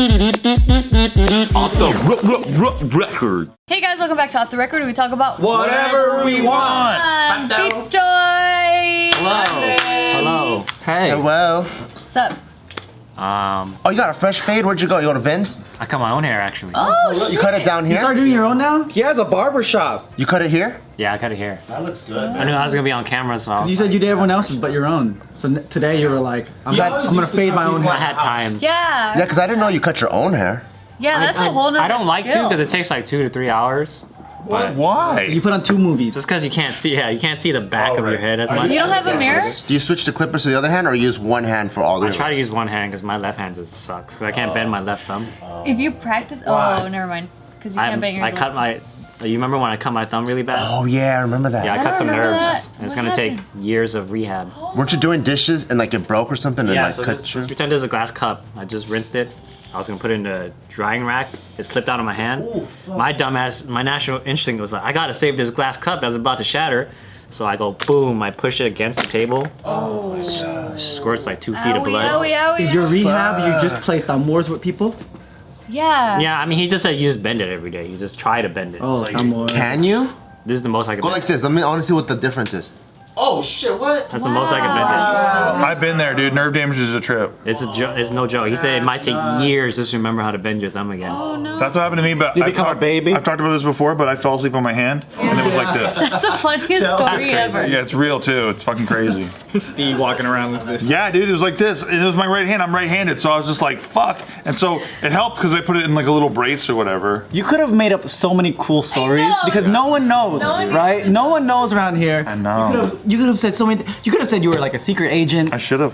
Off the record. Hey guys, welcome back to Off the Record, where we talk about Whatever we want. Beat Choi. Hello. Hello. Hey. Hello. What's up? Oh, you got a fresh fade? Where'd you go? You go to Vin's? I cut my own hair actually. Oh, You cut it down here? You start doing your own now? He has a barber shop. You cut it here? Yeah, I cut it here. That looks good. I knew I was gonna be on camera, so You said you did everyone else's but your own. So today you were like, I'm gonna fade my own I hair. had time. yeah. Yeah, because I didn't know you cut your own hair. Yeah, that's a whole nother I don't like to skill. because it takes like 2 to 3 hours. But Why? You put on 2 movies. just because you can't see, you can't see the back of your head as much. You don't have a mirror? Do you switch the clippers to the other hand or use one hand for all the I try to use one hand because my left hand just sucks. So I can't bend my left thumb. If you practice, oh, never mind. Because you can't bend your I cut my. You remember when I cut my thumb really bad? Oh, yeah, I remember that. Yeah, I I cut don't some remember nerves. that. And it's What gonna take happened? years of rehab. Weren't you doing dishes and like it broke or something? And Yeah, like so cut just pretend there's a glass cup. I just rinsed it. I was gonna put it in the drying rack. It slipped out of my hand. My dumbass, my natural instinct was like, I gotta save this glass cup that's about to shatter. So I go boom, I push it against the table. Oh. Squirts like 2 feet of blood. Owie, owie, Is your rehab you just play thumb wars with people? Yeah. Yeah, I mean, he just said you just bend it every day. You just try to bend it. Oh, So thumb wars. Can you? this is the most I can Go bend. like this. I want to see what the difference is. Oh, shit, what? That's the most I can bend it. I've been there, dude. Nerve damage is a trip. It's no joke. He said it might take years just to remember how to bend your thumb again. Oh no. That's what happened to me, but You become a baby? I've talked about this before, but I fell asleep on my hand, and it was like this. That's the funniest story ever. Yeah, it's real too. It's fucking crazy. Steve walking around with this. Yeah, dude, it was like this. And it was my right hand. I'm right-handed, so I was just like, fuck. And so it helped because I put it in like a little brace or whatever. You could have made up so many cool stories know. because no one knows, right? No one knows around here. I know. You could have said so many. You could have said you were like a secret agent. I should have.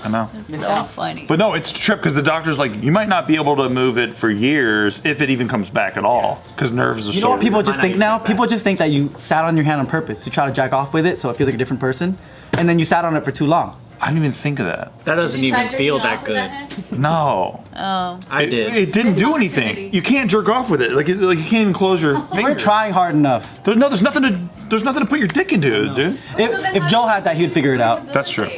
I know. So funny. But no, it's a trip because the doctor's like, you might not be able to move it for years if it even comes back at all. Because nerves are You so know what people weird. just think now? People just think that you sat on your hand on purpose. You try to jack off with it so it feels like a different person. And then you sat on it for too long. I didn't even think of that. That doesn't You tried even feel jerking that off with good. hand? No. Oh. I did. It didn't do anything. activity. You can't jerk off with it. Like you can't even close your finger. We're trying hard enough. There's nothing to put your dick into, dude. If Joe had that, he'd figure it out. That's true.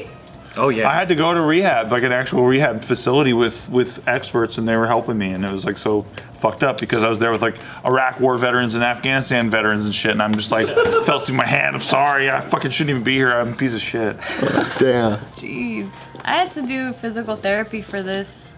Oh yeah. I had to go to rehab, like an actual rehab facility with experts, and they were helping me, and it was like so fucked up because I was there with like Iraq war veterans and Afghanistan veterans and shit, and I'm just like fell asleep in my hand. I'm sorry, I fucking shouldn't even be here. I'm a piece of shit. Damn. Jeez. I had to do physical therapy for this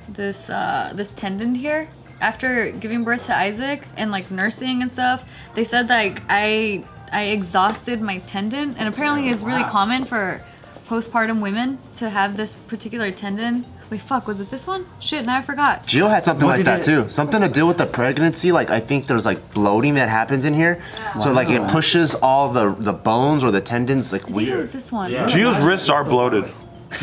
tendon here. After giving birth to Isaac and like nursing and stuff, they said like I exhausted my tendon, and apparently it's really common for postpartum women to have this particular tendon. Wait, fuck, was it this one? Shit, now I forgot. Gio had something What like did that it- too. Something to do with the pregnancy. Like I think there's like bloating that happens in here. So like it pushes all the bones or the tendons like I think it was weird. this one. Gio's wrists are bloated.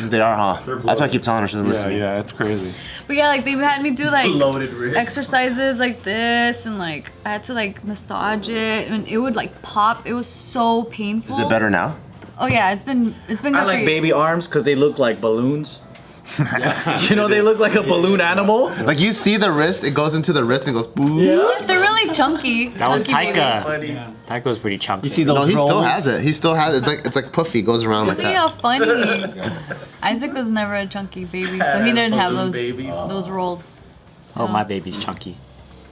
They are, huh? That's why I keep telling her she doesn't listen to me. Yeah, it's crazy. But yeah, like they had me do like Loaded wrist. exercises like this, and like I had to like massage it, and it would like pop. It was so painful. Is it better now? Oh yeah, it's been good I for like you. baby arms because they look like balloons. You know, they look like a balloon animal. Like you see the wrist, it goes into the wrist and it goes boo. They're really chunky. That was chunky Taika. babies. Taika was pretty chunky. You see those No, he rolls? still has it. He still has it. It's like puffy, goes around like Look that. how funny. Isaac was never a chunky baby, so he didn't have Balloon those babies. those rolls. Oh, my baby's chunky.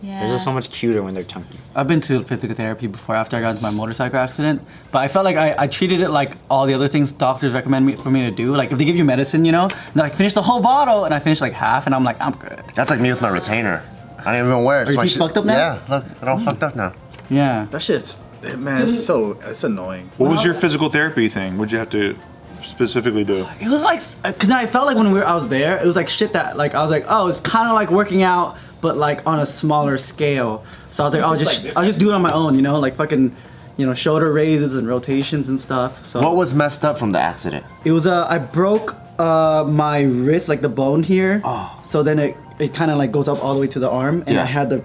Yeah. They're just so much cuter when they're chunky. I've been to physical therapy before after I got into my motorcycle accident, but I felt like I treated it like all the other things doctors recommend for me to do. Like if they give you medicine, you know, they're like finish the whole bottle, and I finished like half, and I'm like, I'm good. That's like me with my retainer. I didn't even wear it. Are your my teeth shit- fucked up now? Yeah, look, they're all fucked up now. Yeah. That shit's, man, it's annoying. What was your physical therapy thing? What'd you have to specifically do? It was like, cause I felt like when I was there, it was like shit that like I was like, oh, it's kind of like working out, but like on a smaller scale. So I was like, I'll just do it on my own, you know, like fucking, you know, shoulder raises and rotations and stuff. So What was messed up from the accident? it was I broke my wrist, like the bone here. Oh. So then it kind of like goes up all the way to the arm, and Yeah. I had the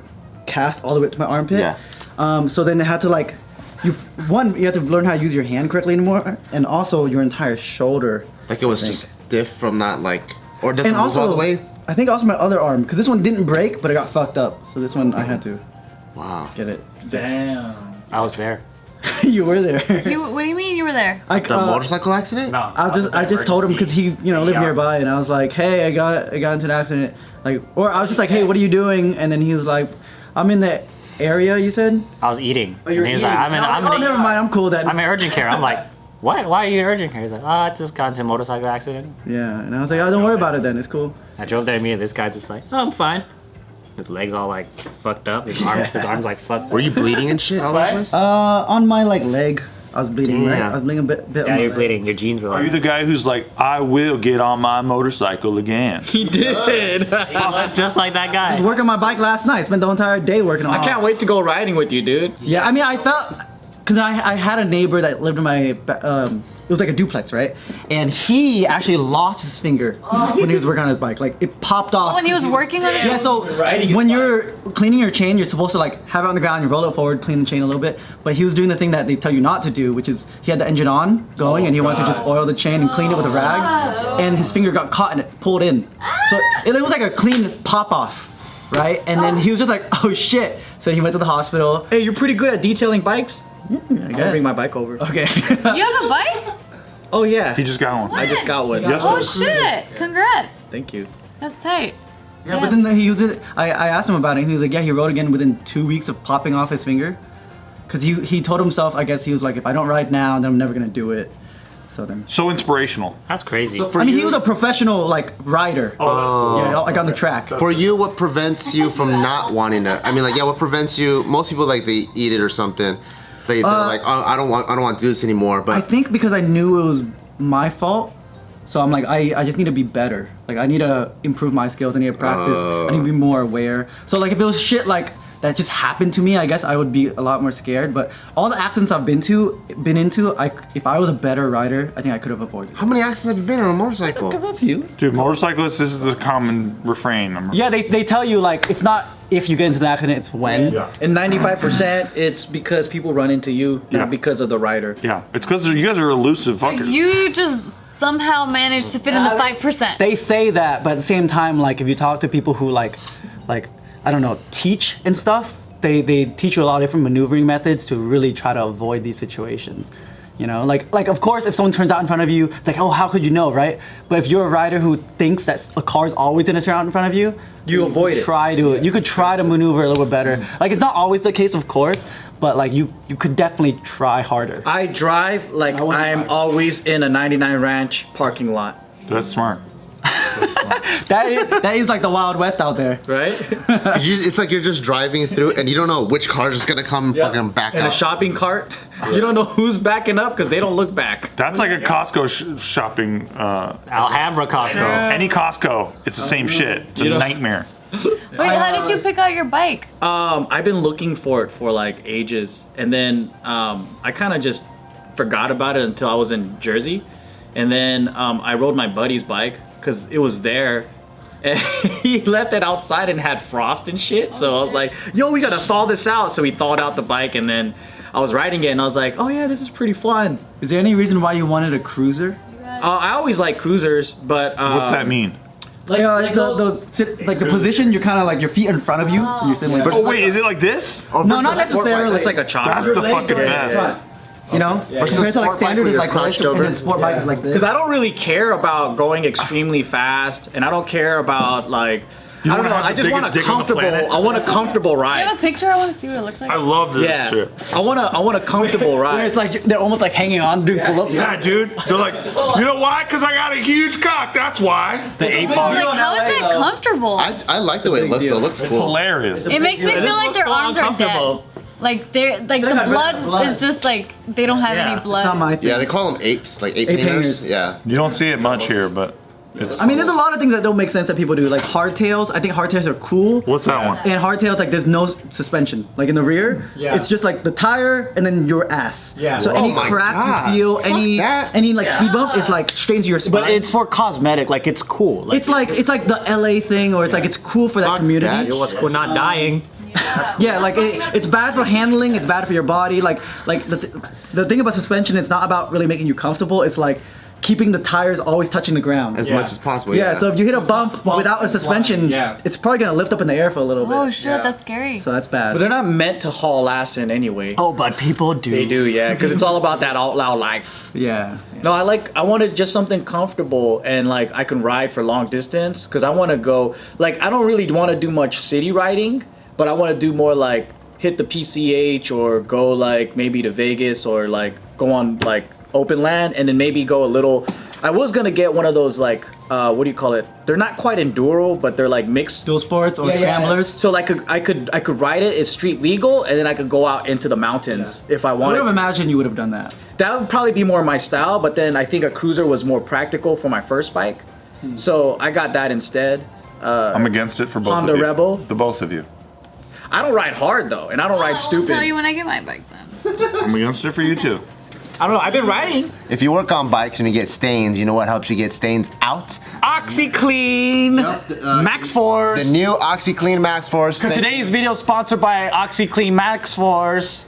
cast all the way up to my armpit. Yeah. So then it had to like, you have to learn how to use your hand correctly anymore, and also your entire shoulder. Like it was just stiff from that like, or does it And move also, all the way? I think also my other arm, because this one didn't break, but it got fucked up. So this one I had to Wow. get it fixed. Damn. I was there. You were there. What do you mean you were there? The motorcycle accident? No, I just told him because he lived Yeah. nearby, and I was like, hey, I got into an accident, like, or I was just like, hey, what are you doing? And then he was like, I'm in the area. You said? I was eating. Oh, you're and he was eating. like, And I was like, oh, never mind, I'm cool then. I'm in urgent care. I'm like, what? Why are you in urgent care? He's like, I just got into a motorcycle accident. Yeah, and I was like, oh, don't worry about it then. It's cool. I drove there, me and this guy's just like, oh, I'm fine. His legs all like fucked up. His arms like fucked Were up. you bleeding and shit all over the place? On my like leg, I was bleeding. Right? Damn. I was bleeding a bit. Yeah, on my you're leg. bleeding. Your jeans were Are you like. the guy who's like, I will get on my motorcycle again? He did. That's just like that I was guy. working my bike last night. Spent the entire day working on it. I can't wait to go riding with you, dude. Yeah, I mean, I felt because I had a neighbor that lived in my it was like a duplex, right? And he actually lost his finger when he was working on his bike. Like it popped off. When he was working on it? Yeah, so Riding his when bike. you're cleaning your chain, you're supposed to like have it on the ground, you roll it forward, clean the chain a little bit. But he was doing the thing that they tell you not to do, which is he had the engine on going and he wanted to just oil the chain and clean it with a rag. And his finger got caught and it pulled in. So it was like a clean pop off, right? And then he was just like, oh shit. So he went to the hospital. Hey, you're pretty good at detailing bikes. I I'll guess. bring my bike over. Okay. You have a bike? Oh yeah. He just got one. I just got one. Yes, Oh sir. shit! Congrats. Thank you. That's tight. Yeah, but then he used it. I asked him about it, and he was like, "Yeah, he rode again within 2 weeks of popping off his finger, because he told himself, I guess he was like, if I don't ride now, then I'm never gonna do it." So then, So inspirational. That's crazy. For I mean, you, he was a professional like rider. Yeah, like on the track. For you, what prevents you from not wanting to? I mean, like, yeah, what prevents you? Most people like they eat it or something. They're like, oh, I don't want to do this anymore. I But think because I knew it was my fault, so I'm like, I just need to be better. Like I need to improve my skills. I need to practice. I need to be more aware. So like if it was shit like that just happened to me, I guess I would be a lot more scared. But all the accidents I've been into, if I was a better rider, I think I could have avoided. how many accidents have you been on a motorcycle? A few. Dude, motorcyclists, this is the common refrain. Yeah, they tell you like it's not if you get into the accident, it's when. Yeah. And 95% it's because people run into you, Yeah. not because of the rider. Yeah, it's because you guys are elusive fuckers. You just somehow managed to fit in the 5%. They say that, but at the same time, like if you talk to people who like I don't know, teach and stuff, they teach you a lot of different maneuvering methods to really try to avoid these situations. You know, like of course, if someone turns out in front of you, it's like, oh, how could you know, right? But if you're a rider who thinks that a car is always gonna turn out in front of you, You avoid it. You could try to maneuver a little bit better. Like it's not always the case, of course, but like you could definitely try harder. I drive like I'm always in a 99 Ranch parking lot, That's smart. That is like the Wild West out there. right? It's like you're just driving through and you don't know which car is just gonna come fucking back In a up. shopping cart, you don't know who's backing up because they don't look back. That's like a Costco shopping. Alhambra Costco. Any Costco, it's the same shit. It's a You know- nightmare. Wait, how did you pick out your bike? I've been looking for it for like ages, and then I kind of just forgot about it until I was in Jersey, and then I rode my buddy's bike because it was there, and he left it outside and had frost and shit. So I was like, "Yo, we gotta thaw this out." So we thawed out the bike, and then I was riding it, and I was like, "Oh yeah, this is pretty fun." Is there any reason why you wanted a cruiser? I always like cruisers, but What's that mean? Like, the position, you're kind of like your feet in front of you, and you're sitting like. Oh wait, is it like this? Or No, versus not a sport necessarily. bike. it's like a chopper. That's the fucking best. You know, Versus compared to like sport bike standard where is you're like this, crouched and over. then sport bike is like this. Because I don't really care about going extremely fast, and I don't care about like You I don't wanna know. have I the just want biggest a dick on the comfortable. planet? I want a comfortable Do you have ride. a picture? I want to see what it looks like. I love this Yeah, shit. I want a comfortable Where ride. it's like they're almost like hanging on, doing pull-ups. Yeah, dude. They're like, you know why? Because I got a huge cock. That's why. The 8-ball. Like, how is that comfortable? I like the way it looks. Though. It looks It's cool. hilarious. It makes me This feel like looks their so arms are dead. uncomfortable. Like they're like the got blood blood. is just like they don't have Yeah. any It's blood. It's not my thing. Yeah, they call them apes, like ape Ape hangers. hangers. Yeah. You don't see it much here, but it's. I mean, there's a lot of things that don't make sense that people do, like hardtails. I think hardtails are cool. What's that one? And hardtails, like there's no suspension. Like in the rear, Yeah. it's just like the tire and then your ass. Yeah. So Oh any my crack God. you feel, Fuck any that. like speed bump, it's like straight into your spine. But it's for cosmetic. Like it's cool. Like, it's like the LA thing, or it's like it's cool for that Fuck community. that. It was cool not dying. Yeah, like it's bad for handling. It's bad for your body. Like the thing about suspension, it's not about really making you comfortable. It's like keeping the tires always touching the ground. as much as possible. Yeah, so if you hit a bump without a suspension, yeah. it's probably gonna lift up in the air for a little bit. Oh shit, Yeah. that's scary. So that's bad. But they're not meant to haul ass in anyway. Oh, but people do. They do, yeah, because it's all about that out loud life. Yeah. No, I wanted just something comfortable and like I can ride for long distance because I want to go, like I don't really want to do much city riding, but I want to do more like hit the PCH or go like maybe to Vegas or like go on like open land and then maybe go a little. I was gonna get one of those like what do you call it? They're not quite enduro, but they're like mixed Dual sports or scramblers. So like I could ride it. It's street legal, and then I could go out into the mountains if I I would wanted. have to. imagined you would have done that. That would probably be more my style. But then I think a cruiser was more practical for my first bike, so I got that instead. I'm against it for both Honda of you. Rebel? The both of you. I don't ride hard though, and I don't ride I'll stupid. tell you when I get my bike then. I'm against it for you too. I don't know. I've been riding if you work on bikes and you get stains, you know what helps you get stains out? Oxiclean Max Force. The new Oxiclean Max Force. Today's video is sponsored by Oxiclean Max Force.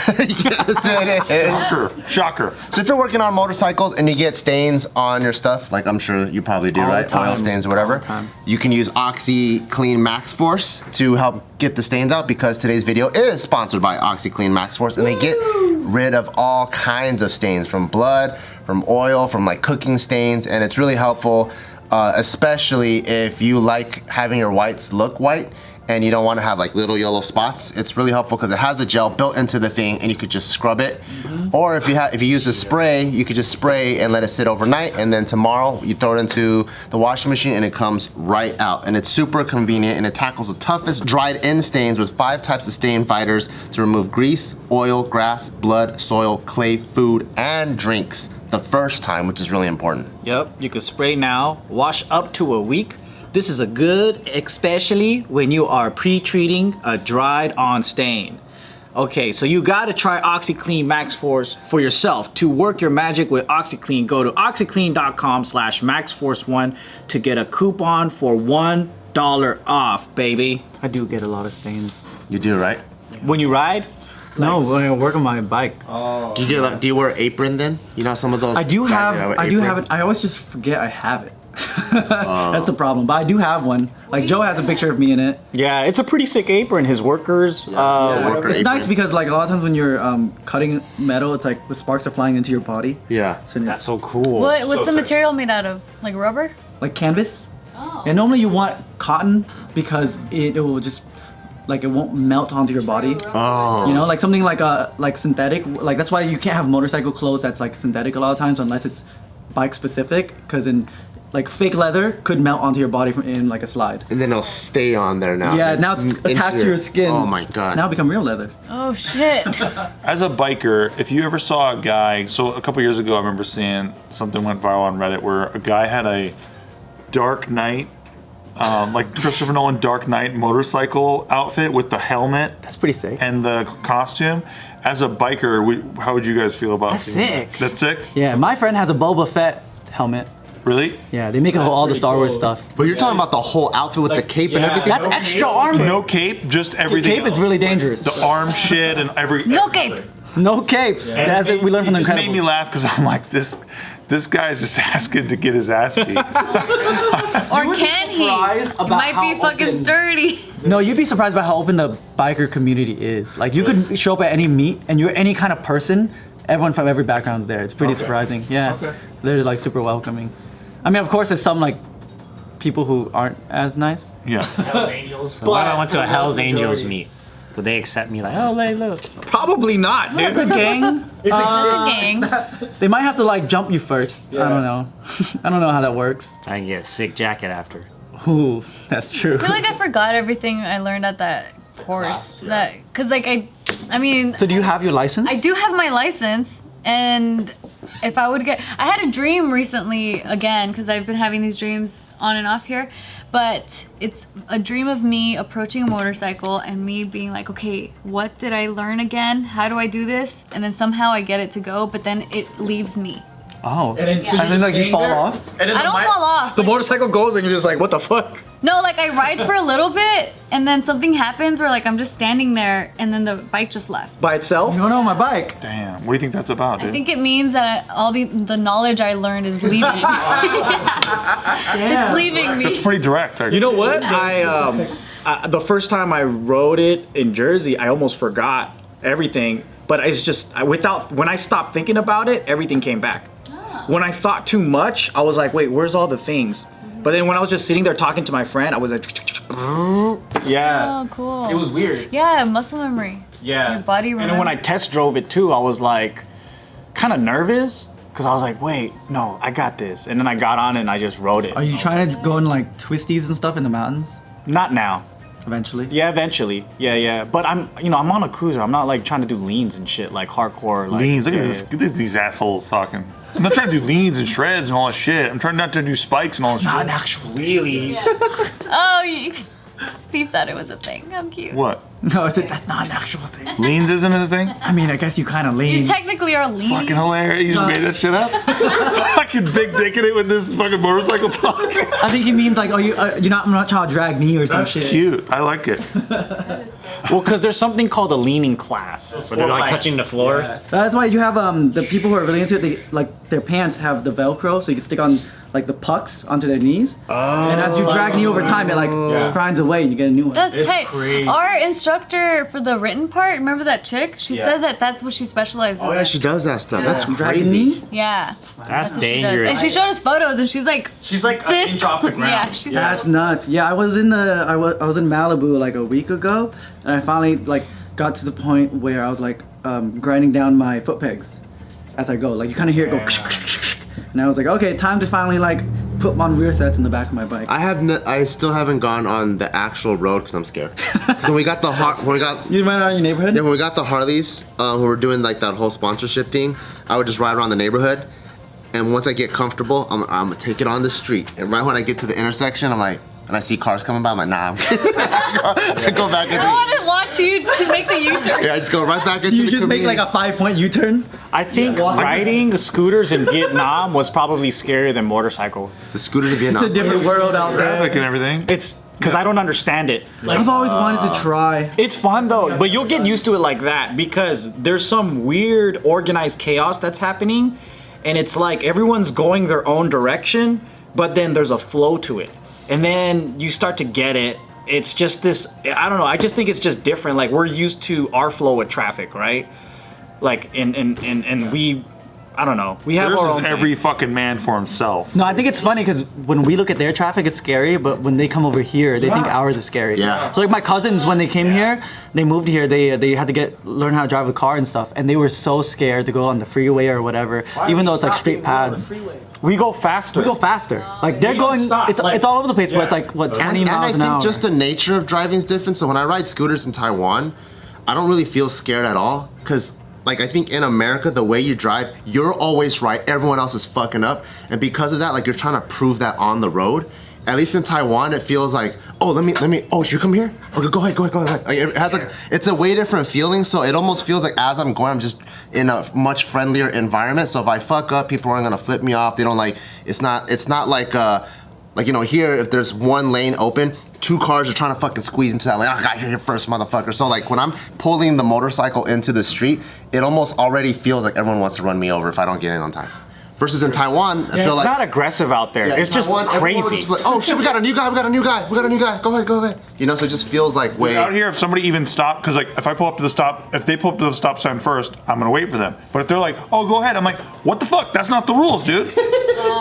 Yes, it is. Shocker. So if you're working on motorcycles and you get stains on your stuff, like I'm sure you probably do, All the right? time. Oil stains or whatever. All the time. You can use OxyClean Max Force to help get the stains out because today's video is sponsored by OxyClean Max Force and they get rid of all kinds of stains from blood, from oil, from like cooking stains, and it's really helpful, especially if you like having your whites look white and you don't want to have like little yellow spots. It's really helpful because it has a gel built into the thing and you could just scrub it. Or if you use a spray, you could just spray and let it sit overnight, and then tomorrow you throw it into the washing machine and it comes right out. And it's super convenient and it tackles the toughest dried in stains with 5 types of stain fighters to remove grease, oil, grass, blood, soil, clay, food, and drinks the first time, which is really important. Yep, you can spray now, wash up to a week. This is a good, especially when you are pre-treating a dried on stain. Okay, so you gotta try OxyClean Max Force for yourself. To work your magic with OxyClean, go to oxyclean.com/maxforce1 to get a coupon for $1 off, baby. I do get a lot of stains. You do, right? When you ride, No, when I work on my bike. Do you wear an apron then? You know some of those. I do guys have. that I do apron? have it. I always just forget I have it. That's the problem. But I do have one. Like Joe has a picture of me in it. yeah, it's a pretty sick apron. His workers, Worker It's apron. nice because like a lot of times when you're cutting metal, it's like the sparks are flying into your body. Yeah. So, That's so cool. What's the material made out of? Like rubber? like canvas. Oh. And normally you want cotton because it will just like it won't melt onto your body. Oh. You know, like something like synthetic. Like that's why you can't have motorcycle clothes that's like synthetic a lot of times unless it's bike specific. Because in like fake leather could melt onto your body in like a slide. And then it'll stay on there now. Yeah, now it's into attached to your skin. Oh my god. Now become real leather. Oh shit. As a biker, if you ever saw a guy, so a couple years ago I remember seeing something went viral on Reddit where a guy had a Dark Knight, like Christopher Nolan Dark Knight motorcycle outfit with the helmet That's pretty sick. and the costume. As a biker, how would you guys feel about That's seeing sick. that? That's sick? Yeah, my friend has a Boba Fett helmet. Really? Yeah, they make all the Star Wars stuff. But you're talking about the whole outfit with the cape and yeah. everything? That's extra armor. No cape, just Your everything. cape is really dangerous. The arm shit and No capes. No capes. That's it. We learned from the It just made me Incredibles. laugh because I'm like, this guy's just asking to get his ass beat. Or can he? surprised He about might be how fucking open- sturdy. No, you'd be surprised by how open the biker community is. Like you could show up at any meet and you're any kind of person. Everyone from every background's there. It's pretty surprising. Yeah, they're like super welcoming. I mean, of course, there's some like people who aren't as nice. Yeah. Hell's Angels. What if I went to a Hell's Angels meet? Would they accept me like, oh, hey, look? Probably not, dude. It's a gang. It's a gang. They might have to like jump you first. I don't know. I don't know how that works. I can get a sick jacket after. Ooh, that's true. I feel like I forgot everything I learned at that course. Cause like I mean, So do you have your license? I do have my license, and if I would get, I had a dream recently again, because I've been having these dreams on and off here, but it's a dream of me approaching a motorcycle and me being like, okay, what did I learn again? How do I do this? And then somehow I get it to go, but then it leaves me. Oh. And then like you fall off. And then I don't fall off. The motorcycle goes and you're just like, what the fuck? No, like I ride for a little bit and then something happens where like I'm just standing there and then the bike just left. By itself? You don't know my bike. Damn. What do you think that's about, dude? I think it means that all the knowledge I learned is leaving. It's leaving me. That's pretty direct. You know what? The first time I rode it in Jersey, I almost forgot everything. But it's just when I stopped thinking about it, everything came back. When I thought too much, I was like, wait, where's all the things? But then when I was just sitting there talking to my friend, I was like, yeah. Oh, cool. It was weird. Yeah, muscle memory. Yeah. Your body And then when I test drove it too, I was like kind of nervous because I was like, wait, no, I got this. And then I got on it and I just rode it. Are you trying to go in like twisties and stuff in the mountains Not now. eventually? Yeah, eventually. Yeah. But I'm on a cruiser. I'm not like trying to do leans and shit like hardcore. Like, Leans. Look at yeah, this. Look at these assholes talking. I'm not trying to do leans and shreds and all that shit. I'm trying not to do spikes and all that Not shit. an actual. Really? Oh, Steve thought it was a thing. How cute. What? No, I said that's not an actual thing. Leans isn't a thing? I mean, I guess you kind of lean. You technically are leaning. Fucking hilarious. You just made that shit up? Fucking big dicking it with this fucking motorcycle talk. I think he means like, oh, you're not trying to drag me or some That's shit. cute. I like it. Well, because there's something called a leaning class. But they're like touching the floor. That's why you have the people who are really into it. They like their pants have the Velcro, so you can stick on like the pucks onto their knees. And as you drag knee over time, it like grinds away and you get a new one. That's tight. crazy. Our instructor for the written part, remember that chick? She says that that's what she specializes Oh yeah, in. she does that stuff. That's Dragging crazy. knee? Yeah. That's what she does. dangerous. And she showed us photos and she's like, She's like this. an inch off the ground. Yeah, she's That's nuts. Yeah, I was in Malibu like a week ago, and I finally like got to the point where I was like grinding down my foot pegs as I go. Like you kind of hear it go, and I was like, okay, time to finally like put on rear sets in the back of my bike. I still haven't gone on the actual road because I'm scared. So we got You went out in your neighborhood? when we got the Harleys, when we were doing like that whole sponsorship thing, I would just ride around the neighborhood, and once I get comfortable, I'm gonna take it on the street. And right when I get to the intersection, I'm like, and I see cars coming by, I'm like, nah. I go back I into. want to watch you to make the U-turn. Yeah, I just go right back into You the just make community. like a 5-point U-turn? I think riding scooters in Vietnam was probably scarier than motorcycle. The scooters of It's Vietnam. a different world out Traffic there. and everything. It's because I don't understand it. I've always wanted to try. It's fun though, but you'll get used to it like that because there's some weird organized chaos that's happening, and it's like everyone's going their own direction, but then there's a flow to it. And then you start to get it. It's just this, I don't know, I just think it's just different. Like we're used to our flow with traffic, right? Like, and we, I don't know, we have Yours our is own every thing. fucking man for himself. No, I think it's funny because when we look at their traffic, it's scary, but when they come over here, they think ours is scary. Yeah. So like my cousins, when they came here, they moved here, they had to learn how to drive a car and stuff, and they were so scared to go on the freeway or whatever, even though it's like straight paths. We go faster. We go faster. Like they're going, it's all over the place, but it's like what 20 and miles I an think hour. just the nature of driving is different. So when I ride scooters in Taiwan, I don't really feel scared at all because like I think in America, the way you drive, you're always right. Everyone else is fucking up. And because of that, like you're trying to prove that on the road. At least in Taiwan, it feels like, oh, let me, oh, you come here? Okay, go ahead. Like, it has like, it's a way different feeling. So it almost feels like as I'm going, I'm just in a much friendlier environment. So if I fuck up, people aren't gonna flip me off. They don't like, it's not like, you know, here, if there's one lane open, 2 cars are trying to fucking squeeze into that lane. I got here first, motherfucker. So like when I'm pulling the motorcycle into the street, it almost already feels like everyone wants to run me over if I don't get in on time. Versus in Taiwan, I feel It's like not aggressive out there. It's just Taiwan, everyone crazy. just like, oh shit, we got a new guy. Go ahead. You know, so it just feels like way. Out here, if somebody even stopped, because like if I pull up to the stop, if they pull up to the stop sign first, I'm gonna wait for them. But if they're like, oh, go ahead, I'm like, what the fuck? That's not the rules, dude.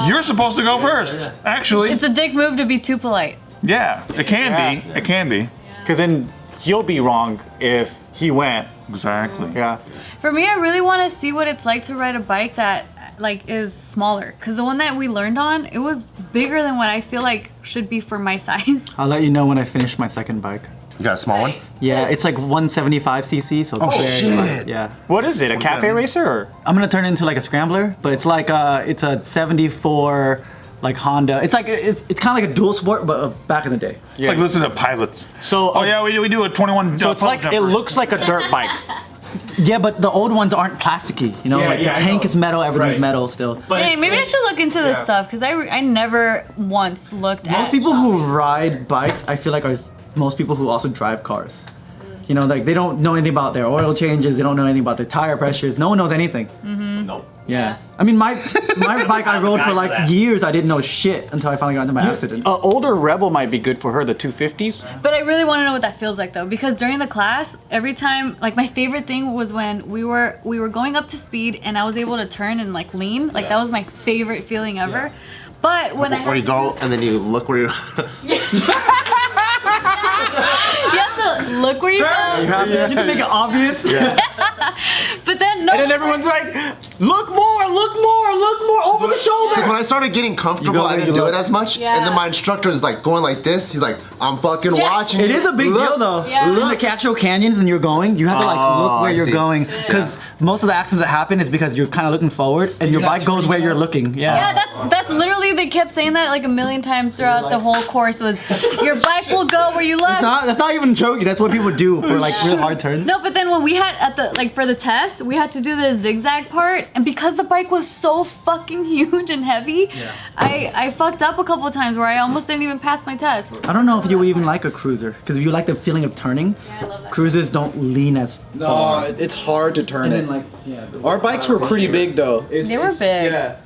You're supposed to go first. Actually, It's a dick move to be too polite. yeah, it can be. It can be. Because then he'll be wrong if he went. Exactly. Yeah. For me, I really want to see what it's like to ride a bike that like is smaller. Cause the one that we learned on, it was bigger than what I feel like should be for my size. I'll let you know when I finish my second bike. You got a small one? Yeah, it's like 175 cc, so it's very light. Yeah. What is it? A cafe racer? Or? I'm gonna turn it into like a scrambler, but it's like it's a 74 like Honda. It's like it's kind of like a dual sport, but of back in the day. It's like listening to pilots. So Oh yeah, we do a 21. So it's like jumper. it looks like a dirt bike. Yeah, but the old ones aren't plasticky. You know, Yeah, like yeah, the I tank know. is metal, everything's Right. metal still. But Hey, it's maybe I like- should look into this yeah. stuff because I never once looked at. Most people who ride bikes, I feel like, are most people who also drive cars. You know, like they don't know anything about their oil changes. They don't know anything about their tire pressures. No one knows anything. Nope. Yeah. I mean, my bike I rode for Guy for like that. years. I didn't know shit until I finally got into my accident. Older Rebel might be good for her, the 250s. But I really want to know what that feels like though, because during the class, every time, like my favorite thing was when we were going up to speed and I was able to turn and like lean. Like that was my favorite feeling ever. But when Before you go, and then you look where you. you have to look where you You go. have to, you have to make it obvious. But then no. And then everyone's like, look more over the shoulder. Because when I started getting comfortable, You go I where didn't you do it look. as much. Yeah. And then my instructor is like going like this. He's like, I'm fucking Yeah. watching. It you. is a big Look. deal though. Yeah. In the actual canyons and you're going, you have to like look Oh, where I you're see. going. Because most of the accidents that happen is because you're kind of looking forward and your not bike goes where turning you're more. looking. Yeah, that's literally, they kept saying that like a million times throughout the whole course was your bike will go where you look. That's not even joking. That's what people do for like real hard turns. No, but then when we had at the like for the test, we had to do the zigzag part, and because the bike was so fucking huge and heavy, I fucked up a couple of times where I almost didn't even pass my test. I don't know if you would even like a cruiser because if you like the feeling of turning, I love that. cruisers don't lean as No, far. it's hard to turn And it. then like yeah, Our bikes were pretty big though. They were big. Yeah.